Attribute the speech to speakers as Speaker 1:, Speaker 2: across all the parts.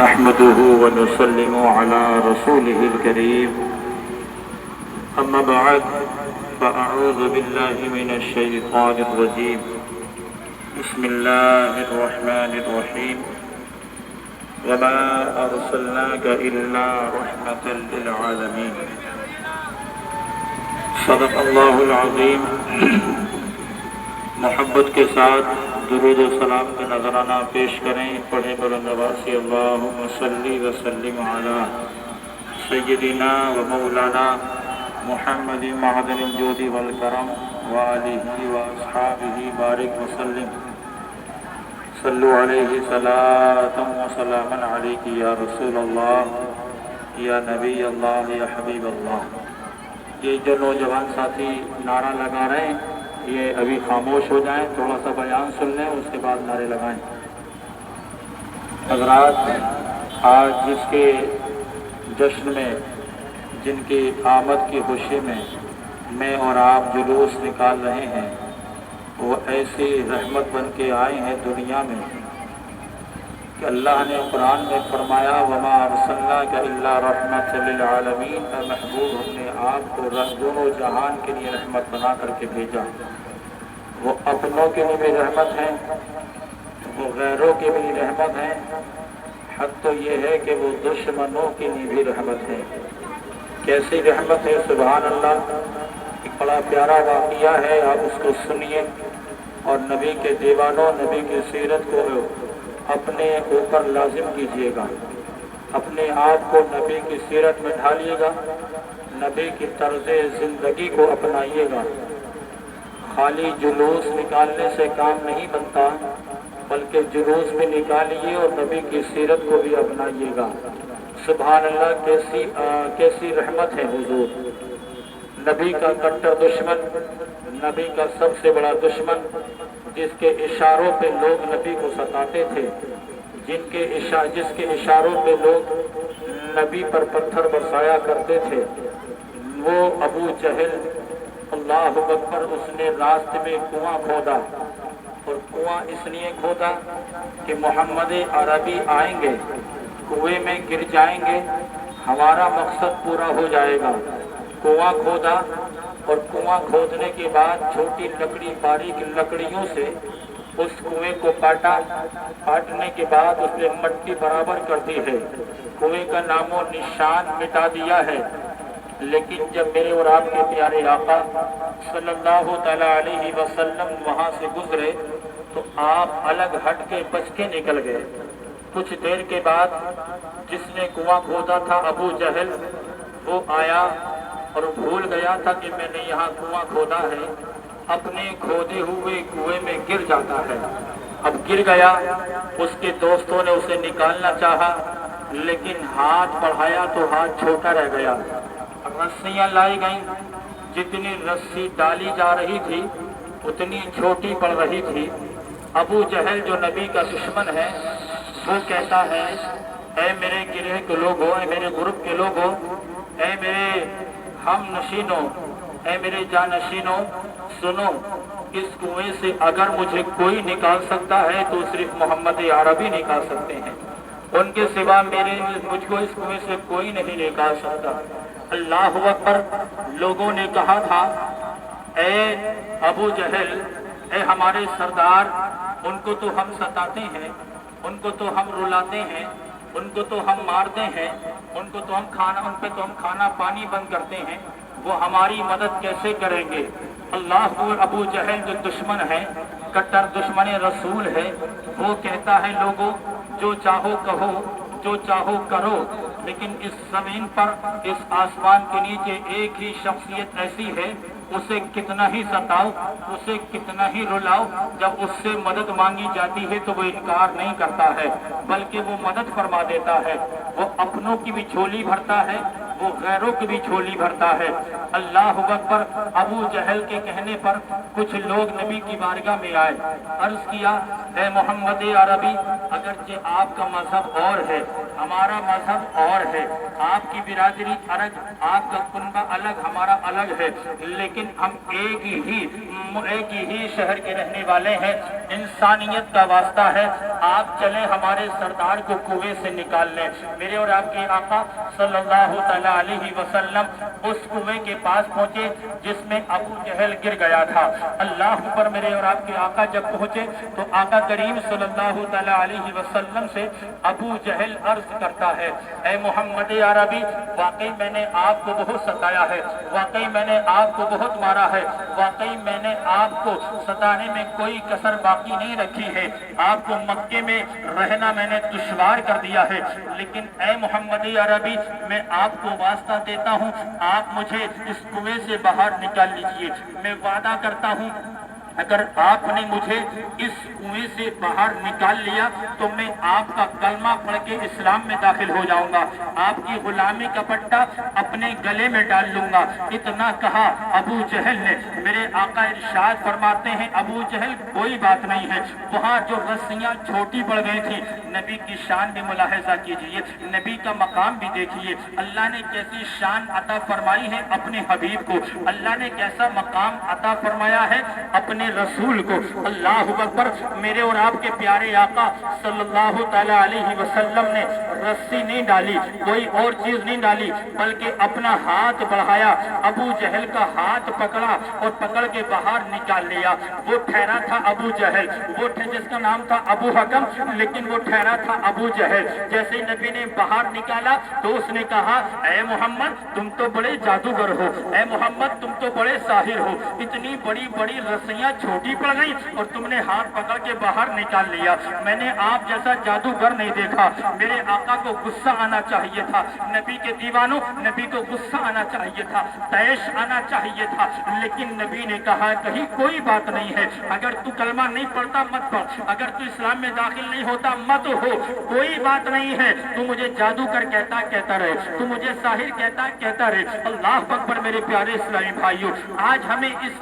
Speaker 1: نحمده ونسلم على رسوله الكريم أما بعد فأعوذ بالله من الشيطان الرجيم بسم الله الرحمن الرحيم وما أرسلناك إلا رحمة للعالمين صدق اللہ العظیم۔ محبت کے ساتھ درود و سلام کا نذرانہ پیش کریں، پڑھیں بلند آواز سے اللہم صلی وسلم علی سیدنا و مولانا محمد معدن الجود والکرم وآلہ واصحابہ بارک وسلم صلو علیہ صلاۃ و سلاما علیک یا رسول اللہ یا نبی اللہ یا حبیب اللہ۔ یہ جو نوجوان ساتھی نعرہ لگا رہے ہیں یہ ابھی خاموش ہو جائیں، تھوڑا سا بیان سن لیں، اس کے بعد نعرے لگائیں۔ حضرات، آج جس کے جشن میں، جن کی آمد کی خوشی میں اور آپ جلوس نکال رہے ہیں، وہ ایسی رحمت بن کے آئے ہیں دنیا میں کہ اللہ نے قرآن میں فرمایا وما ارسلناک الا رحمت للعالمین، اے محبوب ہم نے آپ کو دونوں جہان کے لیے رحمت بنا کر کے بھیجا۔ وہ اپنوں کے لیے بھی رحمت ہیں، وہ غیروں کے بھی رحمت ہیں، حق تو یہ ہے کہ وہ دشمنوں کے لیے بھی رحمت ہے۔ کیسی رحمت ہے سبحان اللہ! ایک بڑا پیارا واقعہ ہے، آپ اس کو سنیے اور نبی کے دیوانوں، نبی کی سیرت کو اپنے اوپر لازم کیجیے گا، اپنے آپ کو نبی کی سیرت میں ڈھالیے گا، نبی کی طرز زندگی کو اپنائیے گا۔ خالی جلوس نکالنے سے کام نہیں بنتا، بلکہ جلوس بھی نکالیے اور نبی کی سیرت کو بھی اپنائیے گا۔ سبحان اللہ! کیسی رحمت ہے حضور! نبی کا کٹر دشمن، نبی کا سب سے بڑا دشمن، جس کے اشاروں پہ لوگ نبی کو ستاتے تھے، جس کے اشاروں پہ لوگ نبی پر پتھر برسایا کرتے تھے، وہ ابو جہل، اللہ اکبر! اس نے راستے میں کنواں کھودا، اور کنواں اس لیے کھودا کہ محمد عربی آئیں گے، کنویں میں گر جائیں گے، ہمارا مقصد پورا ہو جائے گا۔ کنواں کھودا اور کنواں کھودنے کے بعد چھوٹی لکڑی، باریک لکڑیوں سے اس کنویں کو کاٹنے کے بعد اس نے مٹی برابر کر دی ہے، کنویں کا نام و نشان مٹا دیا ہے۔ لیکن جب میرے اور آپ کے پیارے آقا صلی اللہ تعالی علیہ وسلم وہاں سے گزرے تو آپ الگ ہٹ کے بچ کے نکل گئے۔ کچھ دیر کے بعد جس نے کنواں کھودا تھا ابو جہل، وہ آیا اور بھول گیا تھا کہ میں نے یہاں کنواں کھودا ہے، اپنے کھودے ہوئے کنویں میں گر جاتا ہے۔ اب گر گیا، اس کے دوستوں نے اسے نکالنا چاہا لیکن ہاتھ بڑھایا تو ہاتھ چھوٹا رہ گیا۔ رسیاں لائی گئیں، جتنی رسی ڈالی جا رہی تھی اتنی چھوٹی پڑ رہی تھی۔ ابو جہل جو نبی کا دشمن ہے وہ کہتا ہے اے میرے گروہ کے لوگوں، اے میرے گروپ کے لوگوں، اے میرے ہم نشینوں، اے میرے جانشینوں، سنو، اس کنویں سے اگر مجھے کوئی نکال سکتا ہے تو صرف محمد عربی نکال سکتے ہیں، ان کے سوا مجھ کو اس کنویں سے کوئی نہیں نکال سکتا۔ اللہ اکبر! لوگوں نے کہا تھا اے ابو جہل، اے ہمارے سردار، ان کو تو ہم ستاتے ہیں، ان کو تو ہم رلاتے ہیں، ان کو تو ہم مارتے ہیں، ان پہ تو ہم کھانا پانی بند کرتے ہیں، وہ ہماری مدد کیسے کریں گے؟ اللہ کو ابو جہل جو دشمن ہے، کٹر دشمن رسول ہے، وہ کہتا ہے لوگوں جو چاہو کہو، جو چاہو کرو، لیکن اس زمین پر، اس آسمان کے نیچے ایک ہی شخصیت ایسی ہے، اسے کتنا ہی ستاؤ، اسے کتنا ہی رلاؤ، جب اس سے مدد مانگی جاتی ہے تو وہ انکار نہیں کرتا ہے بلکہ وہ مدد فرما دیتا ہے۔ وہ اپنوں کی بھی جھولی بھرتا ہے، वो गैरों की भी झोली भरता है। अल्लाह अकबर। अबू जहल के कहने पर कुछ लोग नबी की बारगाह में आए, अर्ज किया, ए मोहम्मद अरबी, अगरचे आपका मजहब और है, हमारा मजहब और है, आपकी बिरादरी अलग, आपका कुनबा अलग, हमारा अलग है, लेकिन हम एक ही शहर के रहने वाले हैं, इंसानियत का वास्ता है, आप चलें हमारे सरदार को कुएं से निकाल लें। मेरे और आपके आका सल्लल्लाहु तआला अलैहि वसल्लम उस कुएं के पास पहुंचे जिसमें अबू जहल गिर गया था। अल्लाह पर मेरे और आपके आका जब पहुंचे तो आका करीम सल्लल्लाहु तआला अलैहि वसल्लम से अबू जहल अर्ज करता है, ए मोहम्मद अरबी, वाकई मैंने आपको बहुत सताया है, वाकई मैंने आपको बहुत मारा है, वाकई मैंने आपको सताने में कोई कसर बाकी नहीं रखी है, आपको मक्के में रहना मैंने दुश्वार कर दिया है, लेकिन ए मोहम्मद अरबी, मैं आपको वास्ता देता हूँ, आप मुझे इस कुएं से बाहर निकाल लीजिए। मैं वादा करता हूँ अगर आपने मुझे इस कुएं से बाहर निकाल लिया तो मैं आपका कलमा पढ़ के इस्लाम में दाखिल हो जाऊंगा, आपकी गुलामी का पट्टा अपने गले में डाल लूंगा। इतना कहा अबू जहल ने। मेरे आका इरशाद फरमाते हैं, अबू जहल कोई बात नहीं है, वहाँ जो रस्सियाँ छोटी पड़ गई थी, नबी की शान भी मुलाहिजा कीजिए, नबी का मकाम भी देखिए, अल्लाह ने कैसी शान अता फरमाई है अपने हबीब को, अल्लाह ने कैसा मकाम अता फरमाया है अपने रसूल को। अल्लाह अकबर। मेरे और आपके प्यारे आका सल्लल्लाहु तआला अलैहि वसल्लम ने रस्सी नहीं डाली, कोई और चीज नहीं डाली, बल्कि अपना हाथ बढ़ाया, अबू जहल का हाथ पकड़ा और पकड़ के बाहर निकाल लिया। वो ठहरा था अबू जहल, वो जिसका नाम था अबू हकम, लेकिन वो ठहरा था अबू जहल। जैसे नबी ने बाहर निकाला तो उसने कहा, ए मोहम्मद, तुम तो बड़े जादूगर हो, ए मोहम्मद, तुम तो बड़े साहिर हो, इतनी बड़ी बड़ी रस्सियां छोटी पड़ गई और तुमने हाथ पकड़ के बाहर निकाल लिया। मैंने आप जैसा जादूगर नहीं देखा। मेरे आका को गुस्सा आना चाहिए था, नबी के दीवानों, नबी को गुस्सा आना चाहिए था, तैश आना चाहिए था, लेकिन नबी ने कहा कहीं कोई बात नहीं है, अगर तू कलमा नहीं पढ़ता मत पढ़, अगर तू इस्लाम में दाखिल नहीं होता मत हो, कोई बात नहीं है, तू मुझे जादूगर कहता रहे, तू मुझे साहिर कहता रहे। अल्लाह अकबर। मेरे प्यारे इस्लामी भाइयों, आज हमें इस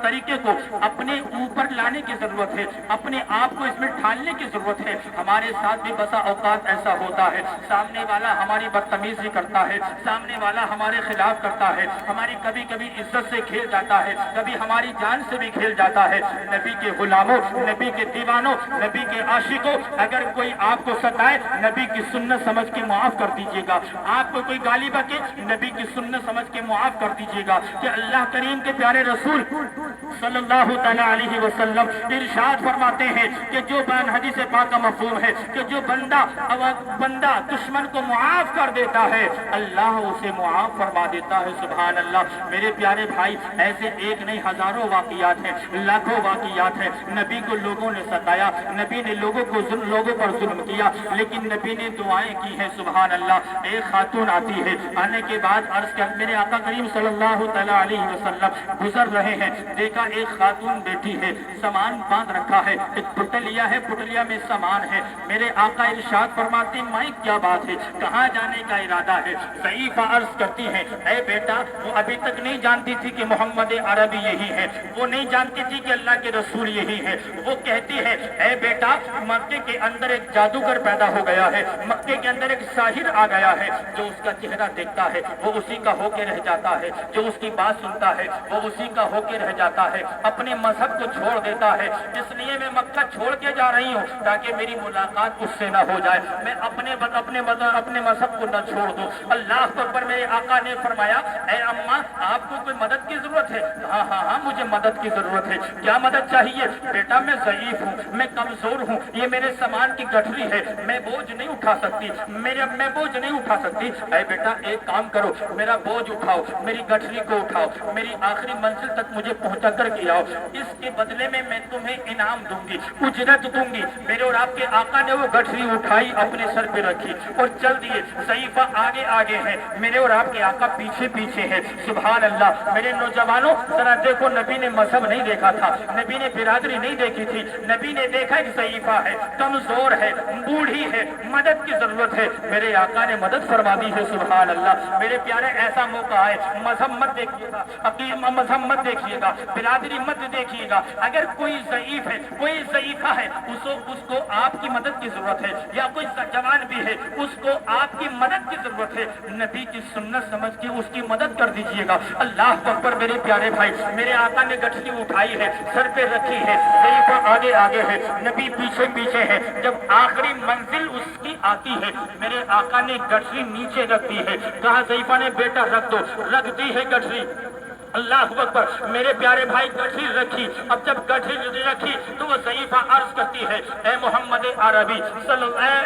Speaker 1: तरीके को अपने ऊपर लाने की जरूरत है, अपने आप को इसमें ढालने की जरूरत है। हमारे साथ भी बसा औकात ऐसा होता है, सामने वाला हमारी बदतमीजी करता है, सामने वाला हमारे खिलाफ करता है, हमारी कभी कभी इज्जत से खेल जाता है, कभी हमारी जान से भी खेल जाता है। नबी के गुलामों, नबी के दीवानों, नबी के आशिकों, अगर कोई आपको सताए, नबी की सुन्नत समझ के माफ कर दीजिएगा। आपको कोई गाली बके, नबी की सुन्नत समझ के माफ कर दीजिएगा। कि अल्लाह करीम के प्यारे रसूल सल्लल्लाहु तआला अलैहि वसल्लम इरशाद फरमाते हैं कि जो बयान हदीस पाक का मफहूम है कि जो बंदा दुश्मन को मुआफ कर देता है, अल्लाह उसे मुआफ फरमा देता है। सुभान अल्लाह। मेरे प्यारे भाई, ऐसे एक नहीं हजारों वाकयात हैं, लाखों वाकयात हैं। नबी को लोगों ने सताया, नबी ने लोगों पर जुल्म किया, लेकिन नबी ने दुआएं की हैं। सुभान अल्लाह। एक खातून आती है, आने के बाद अर्ज कर, मेरे आका करीम सल्लल्लाहु तआला अलैहि वसल्लम गुजर रहे हैं, देखा एक खातून बैठी है, सामान बांध रखा है, एक पुटलिया है, पुटलिया में सामान है। मेरे आका इरशाद फरमाते, माई क्या बात है, कहाँ जाने का इरादा है? ज़ईफ़ा अर्ज करती है, ऐ बेटा, वो अभी तक नहीं जानती थी कि मोहम्मद अरबी यही है, वो नहीं जानती थी कि अल्लाह के रसूल यही है। वो कहती है, ऐ बेटा, मक्के के अंदर एक जादूगर पैदा हो गया है, मक्के के अंदर एक साहिर आ गया है, जो उसका चेहरा देखता है वो उसी का होके रह जाता है, जो उसकी बात सुनता है वो उसी का होके रह जाता है, अपने मजहब को छोड़ देता है। इसलिए मैं मक्का छोड़ के जा रही हूँ ताकि मेरी मुलाकात उससे न हो जाए, मैं अपने मजहब को न छोड़ दूं। अल्लाह अकबर। मेरे आका ने फरमाया, ऐ अम्मा, आपको कोई मदद की जरूरत है? हाँ, मुझे मदद की जरूरत है। क्या मदद चाहिए? बेटा, मैं ज़ईफ हूँ, मैं कमजोर हूँ, ये मेरे सामान की गठरी है, मैं बोझ नहीं उठा सकती, मैं बोझ नहीं उठा सकती। ऐ बेटा, एक काम करो, मेरा बोझ उठाओ, मेरी गठरी को उठाओ, मेरी आखिरी मंजिल तक मुझे पहुंचा कर के आओ। اس के बदले में मैं तुम्हें इनाम दूंगी, उजरत दूंगी। मेरे और आपके आका ने वो गठरी उठाई, अपने सर पे रखी और चल दिए। ज़ईफ़ा आगे आगे है, मेरे और आपके आका पीछे पीछे है। सुभान अल्लाह। मेरे नौजवानों जरा देखो, नबी ने मजहब नहीं देखा था, नबी ने बिरादरी नहीं देखी थी। नबी ने देखा कि ज़ईफ़ा है, कमजोर है, बूढ़ी है, मदद की जरूरत है। मेरे आका ने मदद फरमा दी है। सुभान अल्लाह। मेरे प्यारे, ऐसा मौका है, मजहब मत देखिएगा, मजहब मत देखिएगा, बिरादरी मत देखिएगा। अगर कोई ज़ईफ है, कोई ज़ईफ़ा है, उसको आपकी मदद की जरूरत है, या कोई जवान भी है उसको आपकी मदद की जरूरत है, नबी की सुन्नत समझ के उसकी मदद कर दीजिएगा। अल्लाह अकबर। मेरे प्यारे भाई, मेरे आका ने गठरी उठाई है, सर पे रखी है, ज़ईफ़ा आगे आगे है, नबी पीछे पीछे है। जब आखिरी मंजिल उसकी आती है, मेरे आका ने गठरी नीचे रख दी है। कहा ज़ईफ़ा ने, बेटा रख दो। रख दी है गठरी। अल्लाह अकबर। मेरे प्यारे भाई, गठरी रखी। अब जब गठरी रखी तो वो ज़ईफ़ा अर्ज करती है, ए मोहम्मद अरबी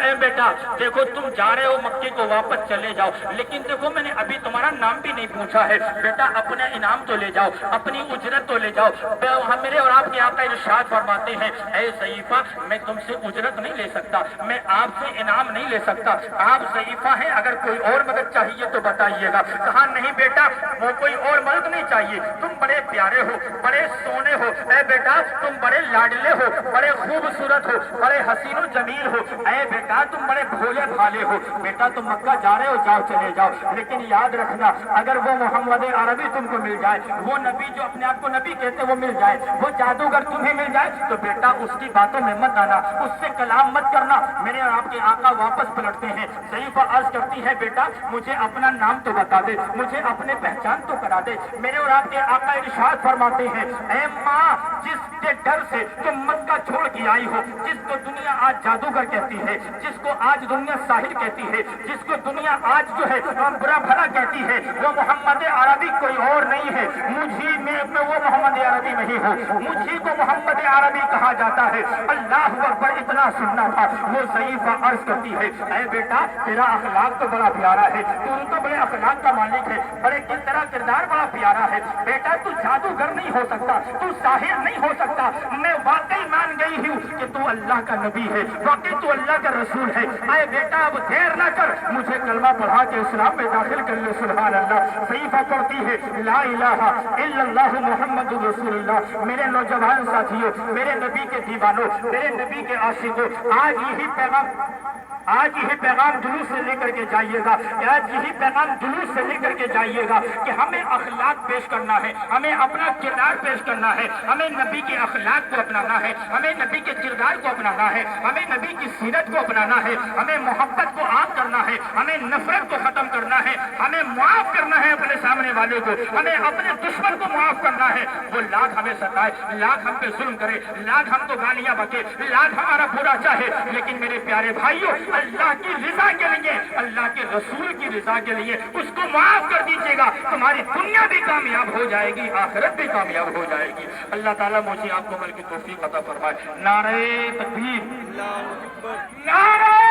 Speaker 1: ए बेटा, देखो तुम जा रहे हो मक्के को, वापस चले जाओ, लेकिन देखो मैंने अभी तुम्हारा नाम भी नहीं पूछा है। बेटा अपना इनाम तो ले जाओ, अपनी उजरत तो ले जाओ। हम मेरे और आपके आका इरशाद फरमाते हैं, ए ज़ईफ़ा, मैं तुमसे उजरत नहीं ले सकता, मैं आपसे इनाम नहीं ले सकता। आप ज़ईफ़ा हैं, अगर कोई और मदद चाहिए तो बताइएगा। कहा नहीं बेटा, वो कोई और मदद नहीं चाहिए, तुम बड़े प्यारे हो, बड़े सोने हो। ए बेटा, तुम बड़े लाडले हो, बड़े खूबसूरत हो, बड़े हसीनो जमील हो। ए बेटा, तुम बड़े भोले भाले हो। बेटा तुम मक्का जा रहे हो, जाओ चले जाओ, लेकिन याद रखना, अगर वो मोहम्मद अरबी तुमको मिल जाए, वो नबी जो अपने आप को नबी कहते वो मिल जाए, वो जादूगर तुम्हें मिल जाए, तो बेटा उसकी बातों में मत आना, उससे कलाम मत करना। मेरे और आपके आका वापस पलटते हैं। ज़ईफ़ा अर्ज करती है, बेटा मुझे अपना नाम तो बता दे, मुझे अपने पहचान तो करा दे। मेरे और आपके आका इरशाद फरमाते हैं, ऐ माँ, जिसके डर से तुम मक्का छोड़ के आई हो, जिसको दुनिया आज जादूगर कहती है, जिसको आज दुनिया साहिर कहती है, जिसको दुनिया आज जो है बुरा भला कहती है, वो मोहम्मद अरबी कोई और नहीं है, मुझी में वो मोहम्मद अरबी नहीं हो, मुझी को मोहम्मद अरबी कहा जाता है। अल्लाह अकबर। इतना सुनना था। वो ज़ईफ़ा अर्ज करती है, ऐ बेटा तेरा अखलाक तो बड़ा प्यारा है, तू तो बड़े अखलाक का मालिक है, बड़े किस तरह किरदार बड़ा प्यारा है। बेटा तू जादूगर नहीं हो सकता, तू साहिर नहीं हो सकता। मैं वाकई मान गई हूँ कि तू अल्लाह का नबी है, वाकई तू अल्लाह का रसूल है। आए बेटा अब देर ना कर, मुझे कलमा पढ़ा के इस्लाम में दाखिल कर ले। सुभान अल्लाह। ज़ईफ़ा पढ़ती है, ला इलाहा इल्लल्लाह मुहम्मदुर रसूलुल्लाह। मेरे नौजवान साथियों, मेरे नबी के दीवानों, मेरे नबी के आशिकों, आज यही पैगाम जुलूस से लेकर के जाइएगा, आज यही पैगाम जुलूस से लेकर के जाइएगा कि हमें अखलाक पेश करना है, हमें अपना किरदार पेश करना है, हमें नबी के अखलाक को अपनाना है, हमें नबी के किरदार को अपनाना है, हमें नबी की सीरत को अपनाना है, हमें मोहब्बत को आम करना है, हमें नफरत को खत्म करना है, हमें मुआफ करना है अपने सामने वाले को, हमें अपने दुश्मन को मुआफ करना है। वो लाख हमें सताए, लाख हम पे जुल्म करे, लाख हमको गालियां बके, लाख हमारा बुरा चाहे, लेकिन मेरे प्यारे भाइयों, अल्लाह की रिजा के लिए, अल्लाह के रसूल की रिजा के लिए उसको माफ कर दीजिएगा। तुम्हारी दुनिया भी कामयाब हो जाएगी, आखिरत भी कामयाब हो जाएगी। अल्लाह ताला मुझे आपको अमल की तौफीक अता फरमाए। नारे तकबीर, नारे